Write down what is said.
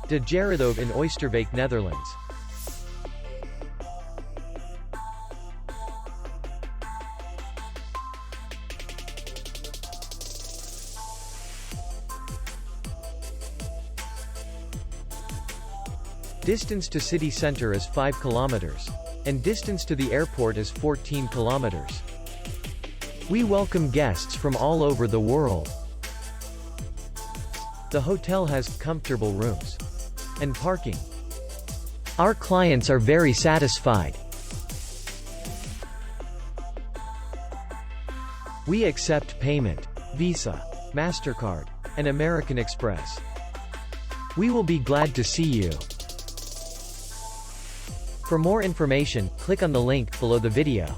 De Gerrithoeve in Oisterwijk, Netherlands. Distance to city center is 5 kilometers. And distance to the airport is 14 kilometers. We welcome guests from all over the world. The hotel has comfortable rooms and parking. Our clients are very satisfied. We accept payment, Visa, MasterCard, and American Express. We will be glad to see you. For more information, click on the link below the video.